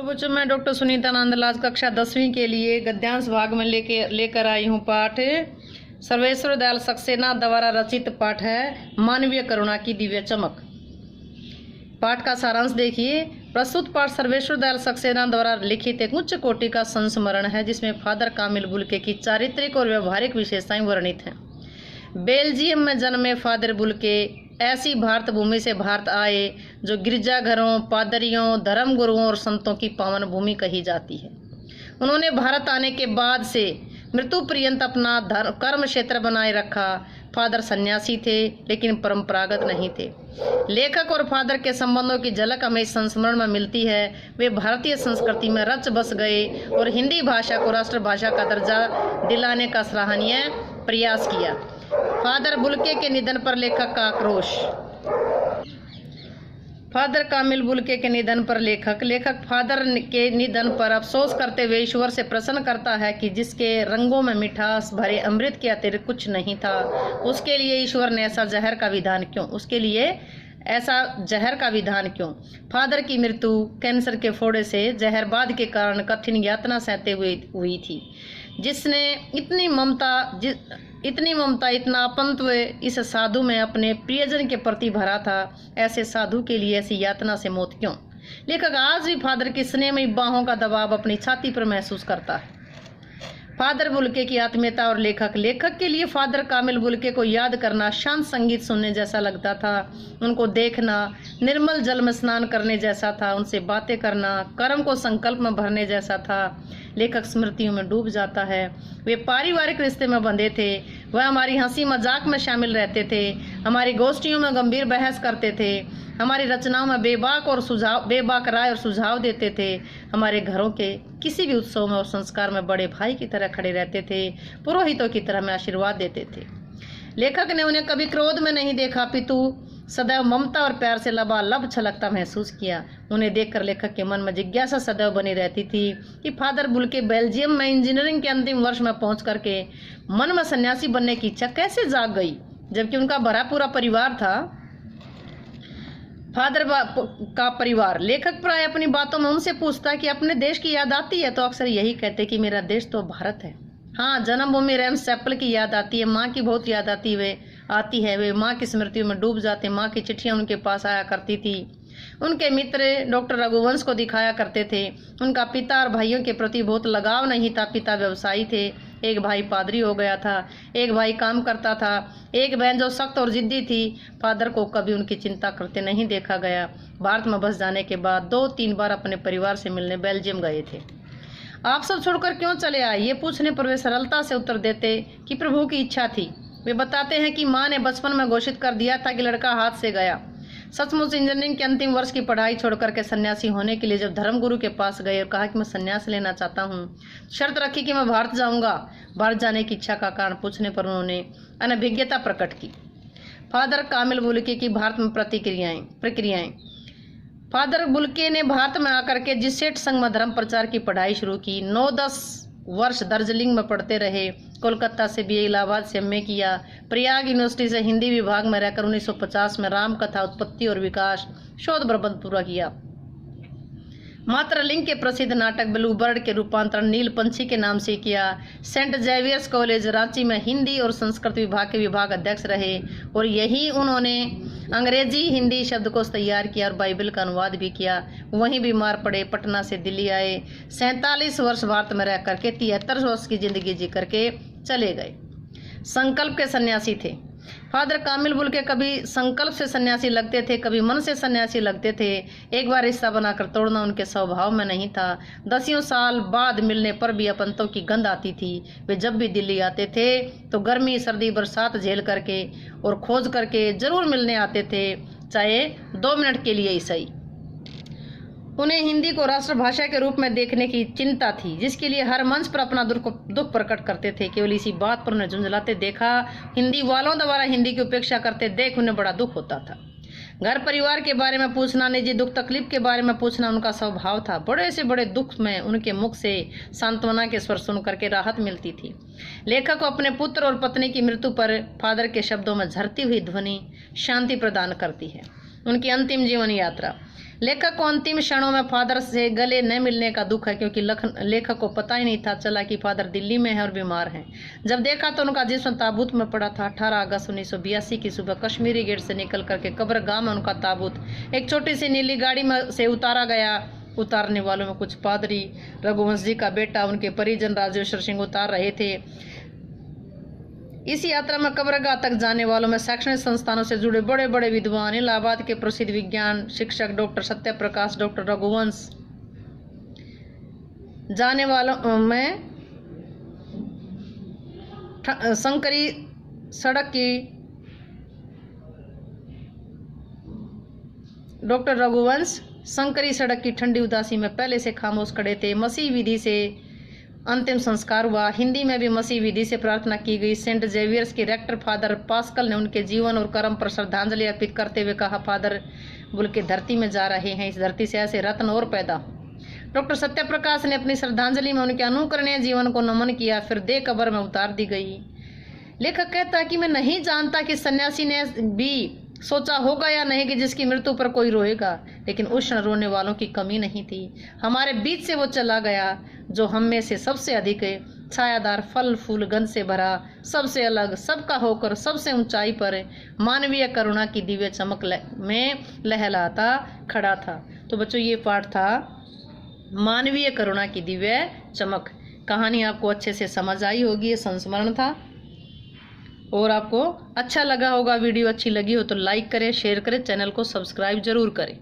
बच्चों, मैं डॉक्टर सुनीता नंदलाल कक्षा 10वीं के लिए गद्यांश भाग में लेकर आई हूँ पाठ सर्वेश्वर दयाल सक्सेना द्वारा रचित पाठ है मानवीय करुणा की दिव्य चमक। पाठ का सारांश देखिए। प्रस्तुत पाठ सर्वेश्वर दयाल सक्सेना द्वारा लिखित एक उच्च कोटि का संस्मरण है, जिसमें फादर कामिल बुल्के की चारित्रिक और व्यवहारिक विशेषताएं वर्णित हैं। बेल्जियम में जन्मे फादर बुल्के ऐसी भारत भूमि से भारत आए जो गिरजाघरों, पादरियों, धर्म गुरुओं और संतों की पावन भूमि कही जाती है। उन्होंने भारत आने के बाद से मृत्यु पर्यंत अपना कर्म क्षेत्र बनाए रखा। फादर सन्यासी थे, लेकिन परंपरागत नहीं थे। लेखक और फादर के संबंधों की झलक हमें इस संस्मरण में मिलती है। वे भारतीय संस्कृति में रच बस गए और हिंदी भाषा को राष्ट्रभाषा का दर्जा दिलाने का सराहनीय प्रयास किया। फादर बुल्के के निधन पर लेखक का आक्रोश। फादर कामिल बुल्के के निधन पर लेखक फादर के निधन पर अफसोस करते हुए ईश्वर से प्रश्न करता है कि जिसके रंगों में मिठास भरे अमृत के अतिरिक्त कुछ नहीं था, उसके लिए ईश्वर ने ऐसा जहर का विधान क्यों। फादर की मृत्यु कैंसर के फोड़े से जहरबाद के कारण कठिन यातना सहते हुए हुई थी। जिसने इतनी ममता इतना अपनत्व इस साधु में अपने प्रियजन के प्रति भरा था, ऐसे साधु के लिए ऐसी यातना से मौत क्यों। लेखक आज भी फादर की स्नेहमयी बाहों का दबाव अपनी छाती पर महसूस करता है। फादर बुल्के की आत्मीयता और लेखक के लिए फादर कामिल बुल्के को याद करना शांत संगीत सुनने जैसा लगता था। उनको देखना निर्मल जल में स्नान करने जैसा था। उनसे बातें करना कर्म को संकल्प में भरने जैसा था। लेखक स्मृतियों में डूब जाता है। वे पारिवारिक रिश्ते में बंधे थे। वह हमारी हंसी मजाक में शामिल रहते थे, हमारी गोष्ठियों में गंभीर बहस करते थे, हमारी रचनाओं में बेबाक राय और सुझाव देते थे, हमारे घरों के किसी भी उत्सव में और संस्कार में बड़े भाई की तरह खड़े रहते थे, पुरोहितों की तरह में आशीर्वाद देते थे। लेखक ने उन्हें कभी क्रोध में नहीं देखा, पितु सदैव ममता और प्यार से लबालब छलकता महसूस किया। उन्हें देखकर लेखक के मन में जिज्ञासा सदैव बनी रहती थी कि फादर बुल्के बेल्जियम में इंजीनियरिंग के अंतिम वर्ष में पहुंच करके मन में सन्यासी बनने की इच्छा कैसे जाग गई, जबकि उनका भरा पूरा परिवार था। फादर का परिवार। लेखक प्राय अपनी बातों में उनसे पूछता कि अपने देश की याद आती है, तो अक्सर यही कहते कि मेरा देश तो भारत है। हाँ, जन्मभूमि रेम्स चैपल की याद आती है, माँ की बहुत याद आती है। वे माँ की स्मृतियों में डूब जाते। माँ की चिट्ठियाँ उनके पास आया करती थी। उनके मित्र डॉक्टर रघुवंश को दिखाया करते थे। उनका पिता और भाइयों के प्रति बहुत लगाव नहीं था। पिता व्यवसायी थे, एक भाई पादरी हो गया था, एक भाई काम करता था, एक बहन जो सख्त और जिद्दी थी। फादर को कभी उनकी चिंता करते नहीं देखा गया। भारत में बस जाने के बाद 2-3 बार अपने परिवार से मिलने बेल्जियम गए थे। आप सब छोड़कर क्यों चले आए, ये पूछने पर वे सरलता से उत्तर देते कि प्रभु की इच्छा थी। वे बताते हैं कि माँ ने बचपन में घोषित कर दिया था कि लड़का हाथ से गया। सचमुच इंजीनियरिंग के अंतिम वर्ष की पढ़ाई छोड़कर के सन्यासी होने के लिए जब धर्मगुरु के पास गए और कहा कि मैं सन्यास लेना चाहता हूँ, शर्त रखी कि मैं भारत जाऊँगा। भारत जाने की इच्छा का कारण पूछने पर उन्होंने अनभिज्ञता प्रकट की। फादर कामिल बुल्के की भारत में प्रक्रियाएं। फादर बुल्के ने भारत में आकर के जिस सेठ संघ में धर्म प्रचार की पढ़ाई शुरू की, 9-10 वर्ष दार्जिलिंग में पढ़ते रहे। कोलकाता से BA, इलाहाबाद से MA किया। प्रयाग यूनिवर्सिटी से हिंदी विभाग में रहकर 1950 में राम कथा उत्पत्ति और विकास शोध प्रबंध पूरा किया। मातृलिंग के प्रसिद्ध नाटक ब्लूबर्ड के रूपांतरण नील पंछी के नाम से किया। सेंट जेवियर्स कॉलेज रांची में हिंदी और संस्कृत विभाग के विभाग अध्यक्ष रहे और यही उन्होंने अंग्रेजी हिंदी शब्दकोश तैयार किया और बाइबल का अनुवाद भी किया। वहीं बीमार पड़े, पटना से दिल्ली आए। 47 वर्ष भारत में रह करके 73 वर्ष की जिंदगी जी करके चले गए। संकल्प के सन्यासी थे। फादर कामिल बुल्के कभी संकल्प से सन्यासी लगते थे, कभी मन से सन्यासी लगते थे। एक बार रिश्ता बनाकर तोड़ना उनके स्वभाव में नहीं था। 10 साल बाद मिलने पर भी अपनों की गंध आती थी। वे जब भी दिल्ली आते थे तो गर्मी सर्दी बरसात झेल करके और खोज करके जरूर मिलने आते थे, चाहे 2 मिनट के लिए ही सही। उन्हें हिंदी को राष्ट्रभाषा के रूप में देखने की चिंता थी, जिसके लिए हर मंच पर अपना दुख प्रकट करते थे। केवल इसी बात पर उन्हें झुंझलाते देखा हिंदी वालों द्वारा हिंदी की उपेक्षा करते देख उन्हें बड़ा दुख होता था। घर परिवार के बारे में पूछना, निजी दुख तकलीफ के बारे में पूछना उनका स्वभाव था। बड़े से बड़े दुख में उनके मुख से सांत्वना के स्वर सुन करके राहत मिलती थी। लेखक को अपने पुत्र और पत्नी की मृत्यु पर फादर के शब्दों में झरती हुई ध्वनि शांति प्रदान करती है। उनकी अंतिम जीवन यात्रा। लेखक को अंतिम क्षणों में फादर से गले न मिलने का दुख है, क्योंकि लेखक को पता ही नहीं था चला कि फादर दिल्ली में है और बीमार हैं। जब देखा तो उनका जिस्म ताबूत में पड़ा था। 18 अगस्त 1982 की सुबह कश्मीरी गेट से निकल करके कब्रगाह में उनका ताबूत एक छोटी सी नीली गाड़ी में से उतारा गया। उतारने वालों में कुछ पादरी, रघुवंश जी का बेटा, उनके परिजन राजेश्वर सिंह उतार रहे थे। इस यात्रा में कब्रगाह तक जाने वालों में शैक्षणिक संस्थानों से जुड़े बड़े बड़े विद्वान, इलाहाबाद के प्रसिद्ध विज्ञान शिक्षक डॉक्टर सत्यप्रकाश, डॉक्टर रघुवंश, जाने वालों में संकरी सड़क की डॉक्टर रघुवंश संकरी सड़क की ठंडी उदासी में पहले से खामोश खड़े थे। मसीह विधि से अंतिम संस्कार हुआ। हिंदी में भी मसीह विधि से प्रार्थना की गई। सेंट जेवियर्स के रेक्टर फादर पास्कल ने उनके जीवन और कर्म पर श्रद्धांजलि अर्पित करते हुए कहा, फादर बुल के धरती में जा रहे हैं, इस धरती से ऐसे रत्न और पैदा हो। डॉक्टर सत्यप्रकाश ने अपनी श्रद्धांजलि में उनके अनुकरणीय जीवन को नमन किया, फिर देह कब्र में उतार दी गई। लेखक कहता है कि मैं नहीं जानता कि सन्यासी ने भी सोचा होगा या नहीं कि जिसकी मृत्यु पर कोई रोएगा, लेकिन उस क्षण रोने वालों की कमी नहीं थी। हमारे बीच से वो चला गया जो हम में से सबसे अधिक छायादार, फल फूल गंध से भरा, सबसे अलग, सबका होकर सबसे ऊंचाई पर मानवीय करुणा की दिव्य चमक में लहलाता खड़ा था। तो बच्चों, ये पाठ था मानवीय करुणा की दिव्य चमक। कहानी आपको अच्छे से समझ आई होगी। ये संस्मरण था और आपको अच्छा लगा होगा। वीडियो अच्छी लगी हो तो लाइक करें, शेयर करें, चैनल को सब्सक्राइब जरूर करें।